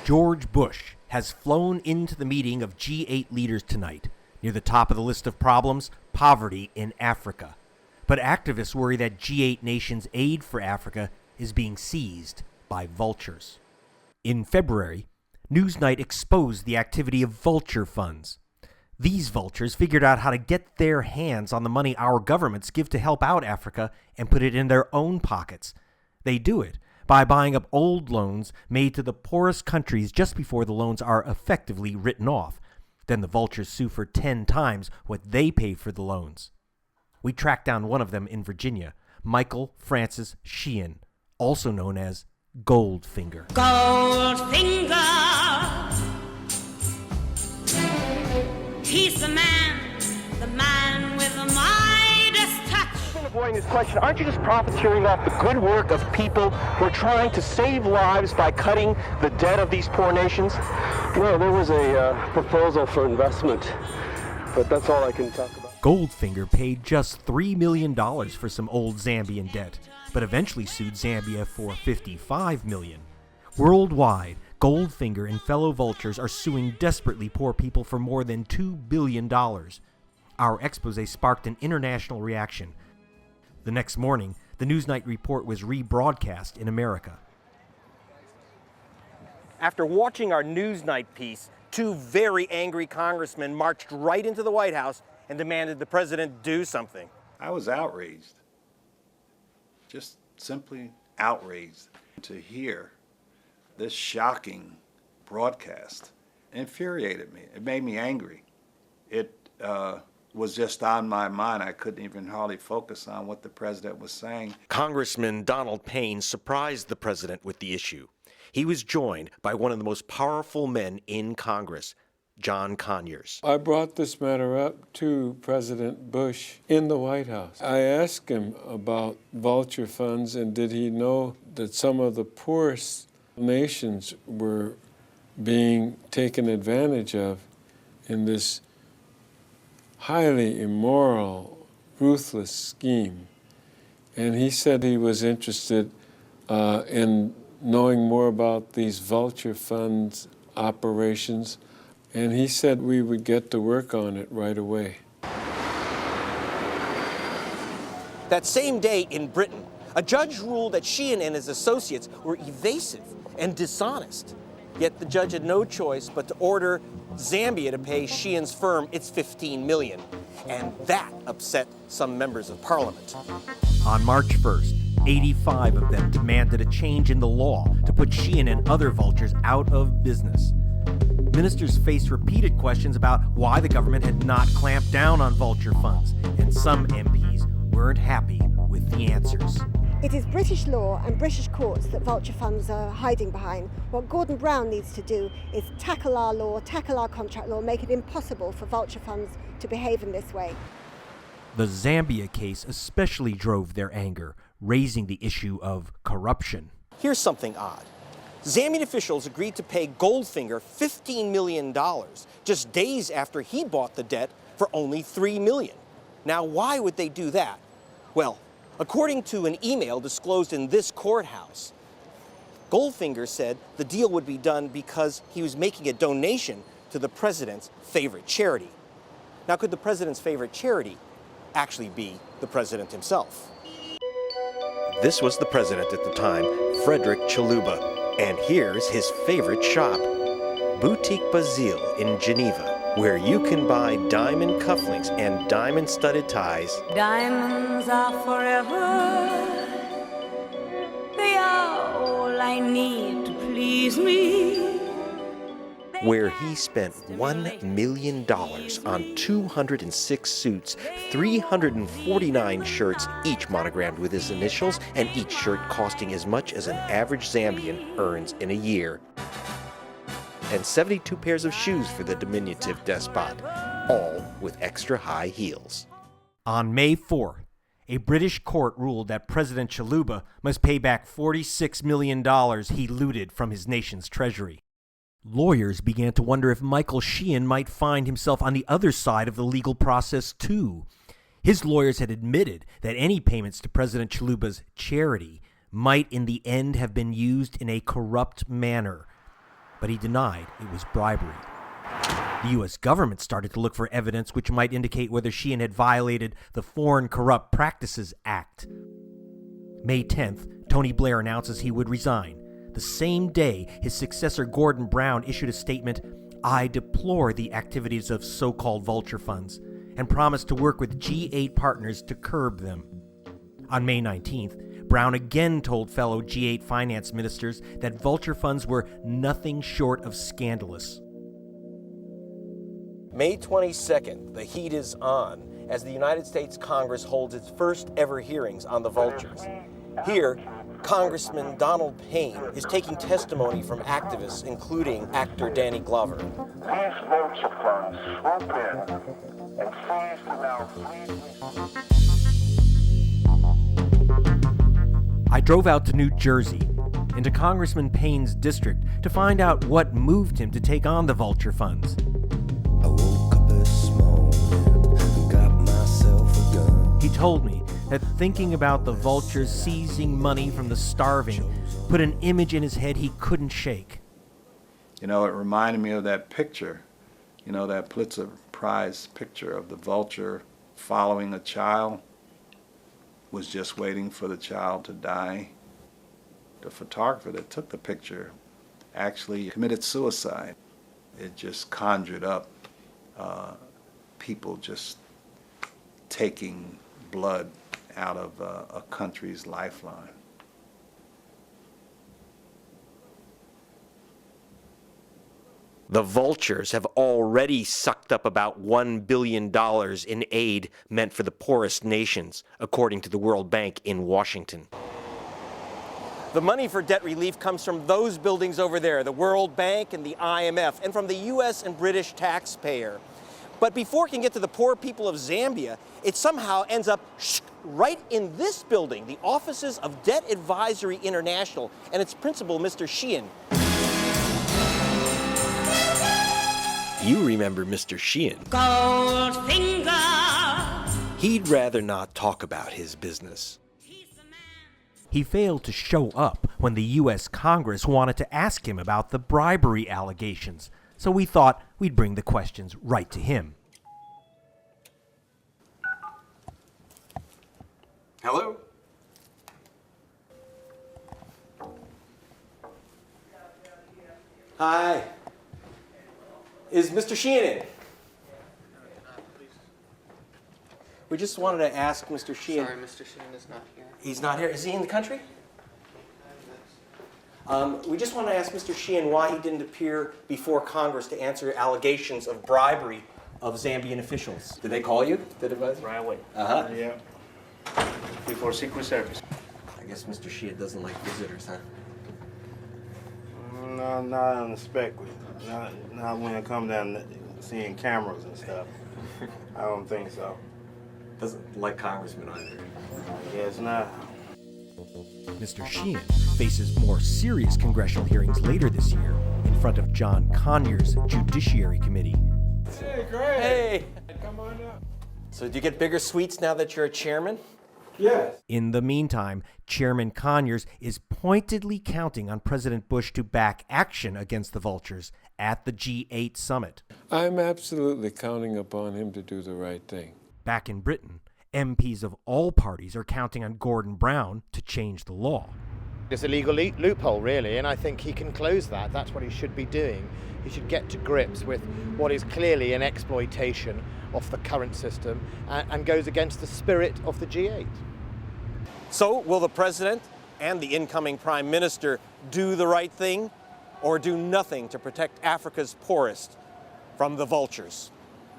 George Bush has flown into the meeting of G8 leaders tonight. Near the top of the list of problems, poverty in Africa. But activists worry that G8 nations' aid for Africa is being seized by vultures. In February, Newsnight exposed the activity of Vulture Funds. These vultures figured out how to get their hands on the money our governments give to help out Africa and put it in their own pockets. They do it by buying up old loans made to the poorest countries just before the loans are effectively written off. Then the vultures sue for 10 times what they paid for the loans. We tracked down one of them in Virginia, Michael Francis Sheehan, also known as GoldFinger. GoldFinger, he's the man with the Midas touch. Avoiding this question, aren't you just profiteering off the good work of people who are trying to save lives by cutting the debt of these poor nations? Well, there was a proposal for investment, but that's all I can talk about. GoldFinger paid just $3 million for some old Zambian debt, but eventually sued Zambia for $55 million. Worldwide, GoldFinger and fellow vultures are suing desperately poor people for more than $2 billion. Our expose sparked an international reaction. The next morning, the Newsnight report was rebroadcast in America. After watching our Newsnight piece, two very angry congressmen marched right into the White House and demanded the president do something. I was outraged, just simply outraged to hear this shocking broadcast. It infuriated me. It made me angry. It was just on my mind. I couldn't even hardly focus on what the president was saying. Congressman Donald Payne surprised the president with the issue. He was joined by one of the most powerful men in Congress, John Conyers. I brought this matter up to President Bush in the White House. I asked him about vulture funds and did he know that some of the poorest nations were being taken advantage of in this highly immoral, ruthless scheme. And he said he was interested in knowing more about these vulture funds operations, and he said we would get to work on it right away. That same day in Britain, a judge ruled that Sheehan and his associates were evasive and dishonest. Yet the judge had no choice but to order Zambia to pay Sheehan's firm its $15 million. And that upset some members of parliament. On March 1st, 85 of them demanded a change in the law to put Sheehan and other vultures out of business. Ministers faced repeated questions about why the government had not clamped down on vulture funds, and some MPs weren't happy with the answers. It is British law and British courts that vulture funds are hiding behind. What Gordon Brown needs to do is tackle our law, tackle our contract law, make it impossible for vulture funds to behave in this way. The Zambia case especially drove their anger, raising the issue of corruption. Here's something odd. Zambian officials agreed to pay GoldFinger $15 million just days after he bought the debt for only $3 million. Now, why would they do that? Well, according to an email disclosed in this courthouse, GoldFinger said the deal would be done because he was making a donation to the president's favorite charity. Now, could the president's favorite charity actually be the president himself? This was the president at the time, Frederick Chaluba. And here's his favorite shop, Boutique Basile in Geneva, where you can buy diamond cufflinks and diamond-studded ties. Diamonds are forever. They are all I need to please me. Where he spent $1 million on 206 suits, 349 shirts, each monogrammed with his initials, and each shirt costing as much as an average Zambian earns in a year. And 72 pairs of shoes for the diminutive despot, all with extra high heels. On May 4th, a British court ruled that President Chaluba must pay back $46 million he looted from his nation's treasury. Lawyers began to wonder if Michael Sheehan might find himself on the other side of the legal process too. His lawyers had admitted that any payments to President Chaluba's charity might in the end have been used in a corrupt manner. but he denied it was bribery. The U.S. government started to look for evidence which might indicate whether Sheehan had violated the Foreign Corrupt Practices Act. May 10th, Tony Blair announces he would resign. The same day, his successor Gordon Brown issued a statement, "I deplore the activities of so-called vulture funds," and promised to work with G8 partners to curb them. On May 19th, Brown again told fellow G8 finance ministers that vulture funds were nothing short of scandalous. May 22nd, the heat is on as the United States Congress holds its first ever hearings on the vultures. Here, Congressman Donald Payne is taking testimony from activists, including actor Danny Glover. These vulture funds swoop in and seize the now I drove out to New Jersey, into Congressman Payne's district, to find out what moved him to take on the vulture funds. I woke up this morning and got myself a gun. He told me that thinking about the vultures seizing money from the starving put an image in his head he couldn't shake. You know, it reminded me of that picture, you know, that Pulitzer Prize picture of the vulture following a child, was just waiting for the child to die. The photographer that took the picture actually committed suicide. It just conjured up people just taking blood out of a country's lifeline. The vultures have already sucked up about $1 billion in aid meant for the poorest nations, according to the World Bank in Washington. The money for debt relief comes from those buildings over there, the World Bank and the IMF, and from the U.S. and British taxpayer. But before it can get to the poor people of Zambia, it somehow ends up right in this building, the offices of Debt Advisory International, and its principal, Mr. Sheehan. You remember Mr. Sheehan. GoldFingers. He'd rather not talk about his business. He failed to show up when the U.S. Congress wanted to ask him about the bribery allegations, so we thought we'd bring the questions right to him. Hello? Hi. Is Mr. Sheehan in? We just wanted to ask Mr. Sheehan. Sorry, Mr. Sheehan is not here. He's not here. Is he in the country? We just want to ask Mr. Sheehan why he didn't appear before Congress to answer allegations of bribery of Zambian officials. Did they call you? Right away. Uh-huh. Yeah. Before Secret Service. I guess Mr. Sheehan doesn't like visitors, huh? No, not on the spec. Not when it comes down to seeing cameras and stuff. I don't think so. Doesn't like congressmen either. I guess not. Mr. Sheehan faces more serious congressional hearings later this year in front of John Conyers' Judiciary Committee. Hey, Greg. Hey! Come on up. So do you get bigger suites now that you're a chairman? Yes. In the meantime, Chairman Conyers is pointedly counting on President Bush to back action against the vultures at the G8 summit. I'm absolutely counting upon him to do the right thing. Back in Britain, MPs of all parties are counting on Gordon Brown to change the law. It's a legal loophole, really, and I think he can close that. That's what he should be doing. He should get to grips with what is clearly an exploitation of the current system and goes against the spirit of the G8. So will the president and the incoming prime minister do the right thing or do nothing to protect Africa's poorest from the vultures?